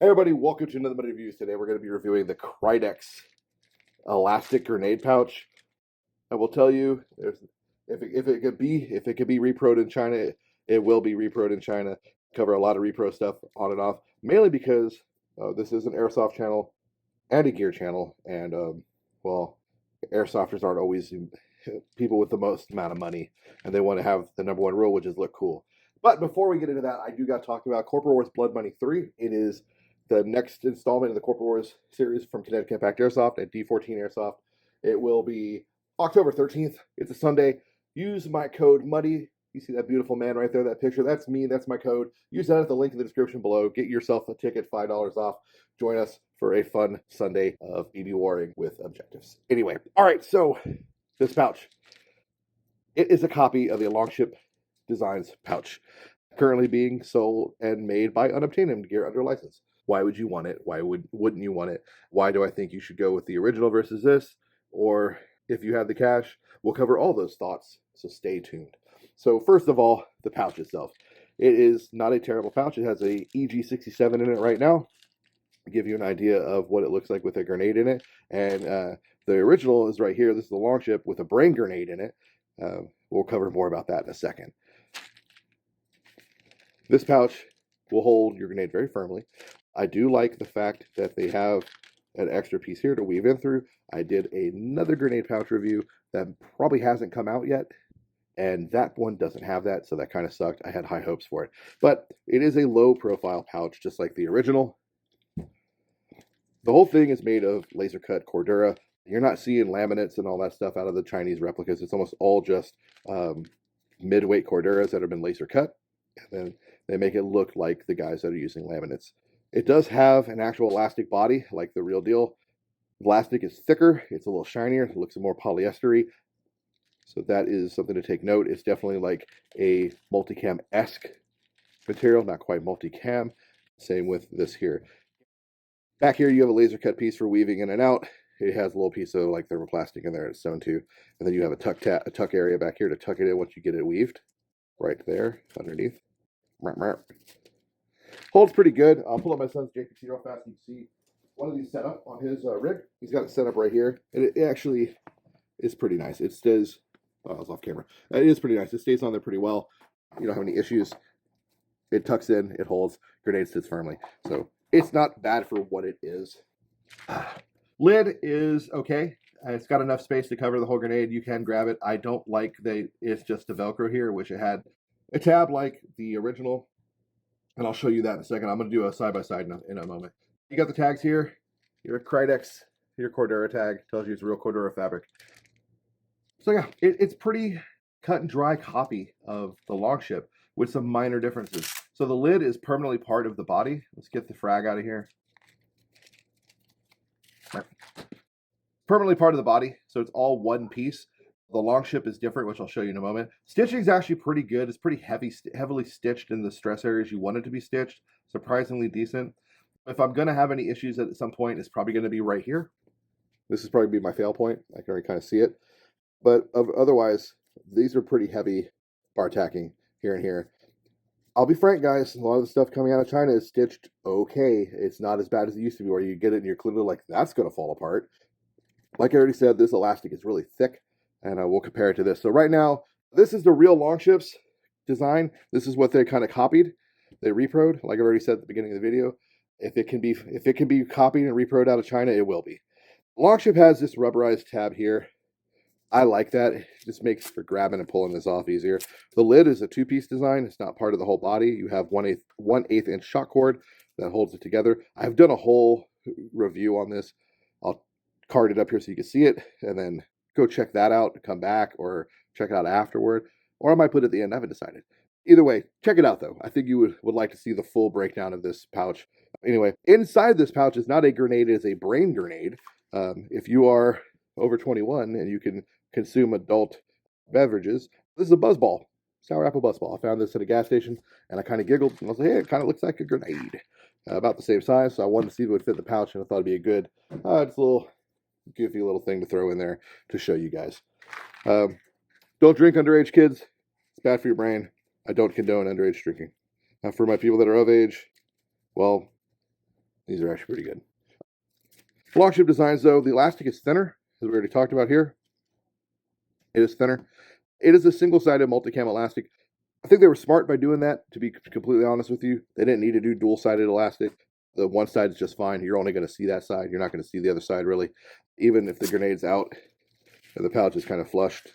Hey everybody, welcome to another review. Today we're going to be reviewing the Krydex elastic grenade pouch. I will tell you, if it could be reproed in China, it will be reproed in China. Cover a lot of repro stuff on and off, mainly because this is an airsoft channel and a gear channel, and well, airsofters aren't always people with the most amount of money, and they want to have the number one rule, which is look cool. But before we get into that, I do got to talk about Corporate Wars Blood Money 3. It is the next installment of the Corporate Wars series from Kinetic Impact Airsoft and D14 Airsoft. It will be October 13th. It's a Sunday. Use my code MUDDY. You see that beautiful man right there, that picture? That's me. That's my code. Use that at the link in the description below. Get yourself a ticket, $5 off. Join us for a fun Sunday of BB warring with objectives. Anyway, all right, so this pouch. It is a copy of the Longship Designs pouch, currently being sold and made by Unobtanium gear under license. Why would you want it? Why wouldn't you want it? Why do I think you should go with the original versus this? Or if you have the cash, we'll cover all those thoughts, so stay tuned. So first of all, the pouch itself. It is not a terrible pouch. It has a EG67 in it right now. I'll give you an idea of what it looks like with a grenade in it. And the original is right here. This is the Longship with a brain grenade in it. We'll cover more about that in a second. This pouch will hold your grenade very firmly. I do like the fact that they have an extra piece here to weave in through. I did another grenade pouch review that probably hasn't come out yet, and that one doesn't have that, so that kind of sucked. I had high hopes for it. But it is a low profile pouch, just like the original. The whole thing is made of laser cut Cordura. You're not seeing laminates and all that stuff out of the Chinese replicas. It's almost all just mid-weight Corduras that have been laser cut, and then they make it look like the guys that are using laminates. It does have an actual elastic body, like the real deal. Elastic is thicker, it's a little shinier, it looks more polyestery. So that is something to take note. It's definitely like a multicam-esque material, not quite multicam. Same with this here. Back here, you have a laser cut piece for weaving in and out. It has a little piece of like thermoplastic in there it's sewn to. And then you have a tuck area back here to tuck it in once you get it weaved. Right there, underneath. Holds pretty good. I'll pull up my son's JPC real fast. You can see one of these set up on his rig. He's got it set up right here. And it actually is pretty nice. It stays, oh, I was off camera. It is pretty nice. It stays on there pretty well. You don't have any issues. It tucks in, it holds, grenade sits firmly. So it's not bad for what it is. Lid is okay. It's got enough space to cover the whole grenade. You can grab it. I don't like that it's just a Velcro here. Wish it had a tab like the original. And I'll show you that in a second. I'm going to do a side-by-side in a moment. You got the tags here. Your Krydex, your Cordura tag. Tells you it's real Cordura fabric. So yeah, it's pretty cut and dry copy of the Longship with some minor differences. So the lid is permanently part of the body. Let's get the frag out of here. Permanently part of the body, so it's all one piece. The Longship is different, which I'll show you in a moment. Stitching is actually pretty good. It's pretty heavily stitched in the stress areas you want it to be stitched. Surprisingly decent. If I'm going to have any issues at some point, it's probably going to be right here. This is probably be my fail point. I can already kind of see it. But otherwise, these are pretty heavy bar tacking here and here. I'll be frank, guys. A lot of the stuff coming out of China is stitched okay. It's not as bad as it used to be, where you get it and you're clearly like, that's going to fall apart. Like I already said, this elastic is really thick, and we'll compare it to this. So right now, this is the real Longship's design. This is what they kind of copied. They reproed, like I've already said at the beginning of the video. If it can be copied and reproed out of China, it will be. Longship has this rubberized tab here. I like that. It just makes for grabbing and pulling this off easier. The lid is a two-piece design. It's not part of the whole body. You have 1/8 inch shock cord that holds it together. I've done a whole review on this. I'll card it up here so you can see it, and then go check that out and come back, or check it out afterward, or I might put it at the end. I haven't decided. Either way, check it out though. I think you would like to see the full breakdown of this pouch. Anyway, inside this pouch is not a grenade, it is a brain grenade. If you are over 21 and you can consume adult beverages, this is a buzzball, sour apple buzzball. I found this at a gas station and I kind of giggled and I was like, hey, it kind of looks like a grenade. About the same size, so I wanted to see if it would fit the pouch, and I thought it'd be a good, just a little goofy little thing to throw in there to show you guys. Don't drink, underage kids. It's bad for your brain. I don't condone underage drinking. For my people that are of age, well, These are actually pretty good. Longship designs, though, the elastic is thinner, as we already talked about here. It is thinner. It is a single-sided multicam elastic. I think they were smart by doing that, to be completely honest with you. They didn't need to do dual-sided elastic. The one side is just fine. You're only going to see that side. You're not going to see the other side, really. Even if the grenade's out and the pouch is kind of flushed,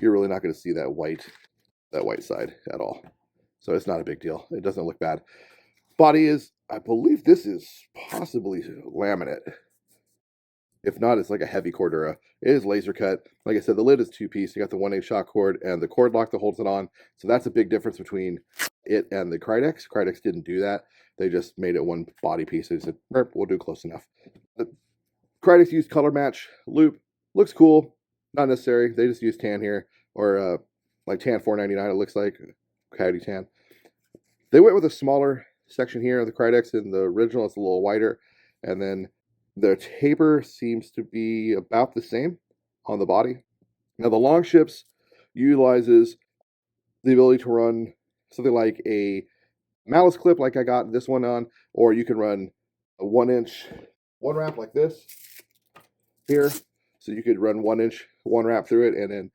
you're really not going to see that white side at all. So it's not a big deal. It doesn't look bad. Body is, I believe this is possibly laminate. If not, it's like a heavy Cordura. It is laser cut. Like I said, the lid is 2-piece. You got the 1/8 shock cord and the cord lock that holds it on. So that's a big difference between it and the Krydex. Krydex didn't do that. They just made it one body piece. They said, we'll do close enough. The Krydex used color match loop. Looks cool. Not necessary. They just used tan here, or like tan 499. It looks like coyote tan. They went with a smaller section here of the Krydex. In the original, it's a little wider, and then the taper seems to be about the same on the body. Now, the Longships utilizes the ability to run something like a malice clip, like I got this one on, or you can run a 1-inch one wrap like this here. So you could run 1-inch one wrap through it and then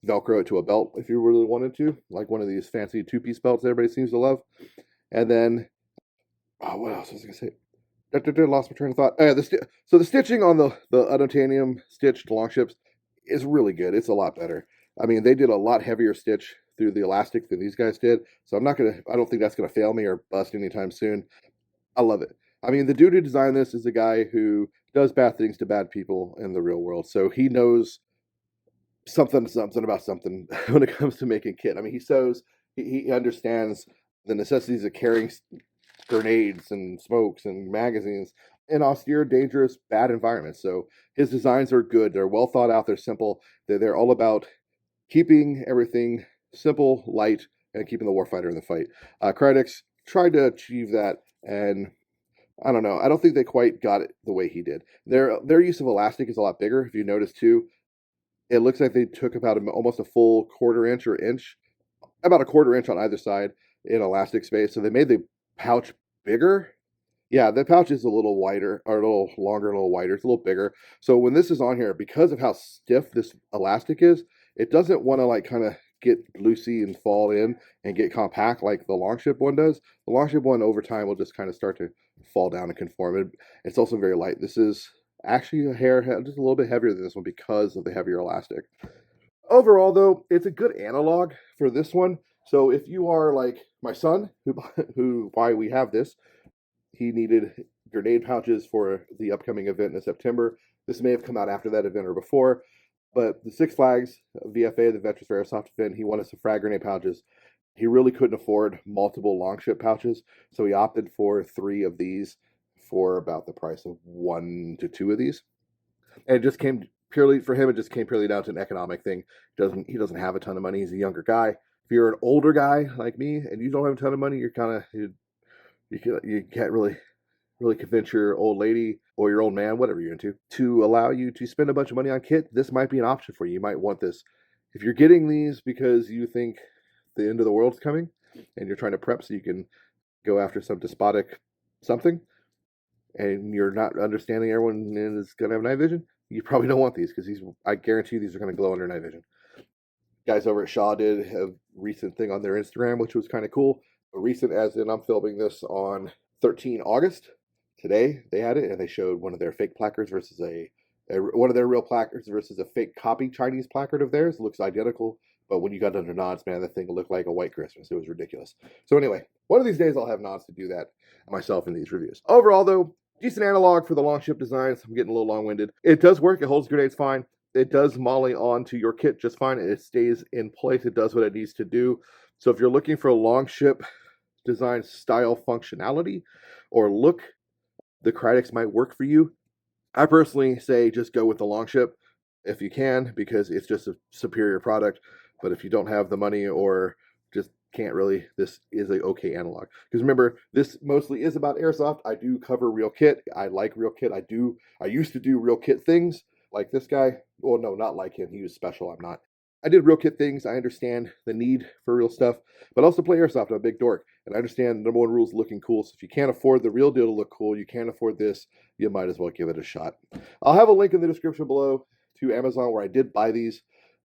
Velcro it to a belt if you really wanted to, like one of these fancy 2-piece belts everybody seems to love. And then, what else was I going to say? Lost my train of thought. So the stitching on the Unobtanium stitched Longships is really good. It's a lot better. I mean, they did a lot heavier stitch through the elastic than these guys did. So I don't think that's gonna fail me or bust anytime soon. I love it. I mean, the dude who designed this is a guy who does bad things to bad people in the real world. So he knows something about something when it comes to making kit. I mean, he understands the necessities of carrying grenades and smokes and magazines in austere, dangerous, bad environments. So his designs are good. They're well thought out. They're simple. They're all about keeping everything simple, light, and keeping the warfighter in the fight. Krydex tried to achieve that, and I don't know. I don't think they quite got it the way he did. Their use of elastic is a lot bigger. If you notice too, it looks like they took about almost a full 1/4 inch or inch, about a 1/4 inch on either side in elastic space. So they made the pouch bigger. Yeah, the pouch is a little wider, or a little longer, a little wider. It's a little bigger. So when this is on here, because of how stiff this elastic is, it doesn't want to like kind of get loosey and fall in and get compact like the Longship one does. The Longship one over time will just kind of start to fall down and conform. It's also very light. This is actually just a little bit heavier than this one because of the heavier elastic. Overall, though, it's a good analog for this one. So if you are like my son, why we have this, he needed grenade pouches for the upcoming event in September. This may have come out after that event or before, but the Six Flags VFA, the Veterans for Airsoft event, he wanted some frag grenade pouches. He really couldn't afford multiple Longship pouches, so he opted for 3 of these for about the price of 1 to 2 of these. And it just came purely for him. It just came purely down to an economic thing. He doesn't have a ton of money. He's a younger guy. If you're an older guy like me and you don't have a ton of money, you're kind of you can't really convince your old lady or your old man, whatever you're into, to allow you to spend a bunch of money on kit. This might be an option for you. You might want this. If you're getting these because you think the end of the world's coming and you're trying to prep so you can go after some despotic something, and you're not understanding everyone is going to have night vision, you probably don't want these, because I guarantee these are going to glow under night vision. Guys over at Shaw did a recent thing on their Instagram, which was kind of cool. Recent as in I'm filming this on 13 August. Today they had it, and they showed one of their fake placards versus one of their real placards versus a fake copy Chinese placard of theirs. It looks identical, but when you got under nods, man, that thing looked like a white Christmas. It was ridiculous. So anyway, one of these days I'll have nods to do that myself in these reviews. Overall, though, decent analog for the Longship designs. I'm getting a little long-winded. It does work. It holds grenades fine. It does MOLLE onto your kit just fine. It stays in place. It does what it needs to do. So if you're looking for a Longship design style functionality or look, the Krydex might work for you. I personally say just go with the Longship if you can, because it's just a superior product. But if you don't have the money or just can't really, this is an okay analog. Because remember, this mostly is about Airsoft. I do cover real kit. I like real kit. I used to do real kit things like this guy. Well, no, not like him. He was special. I'm not. I did real kit things. I understand the need for real stuff, but also play Airsoft. I'm a big dork, and I understand the number one rule is looking cool. So if you can't afford the real deal to look cool, you can't afford this, you might as well give it a shot. I'll have a link in the description below to Amazon where I did buy these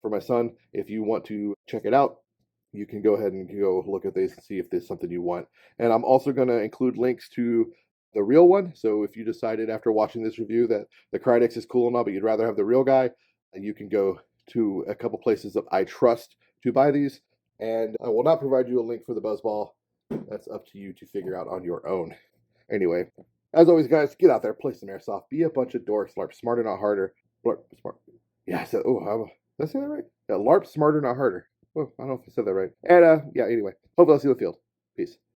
for my son. If you want to check it out, you can go ahead and go look at these and see if there's something you want. And I'm also going to include links to the real one. So if you decided after watching this review that the Krydex is cool and all, but you'd rather have the real guy, you can go to a couple places that I trust to buy these. And I will not provide you a link for the Buzzball. That's up to you to figure out on your own. Anyway, as always, guys, get out there, play some Airsoft, be a bunch of dorks, LARP smarter, not harder. LARP smart. Yeah, I said, did I say that right? Yeah, LARP smarter, not harder. Oh, I don't know if I said that right. And yeah, anyway, hopefully I'll see you in the field. Peace.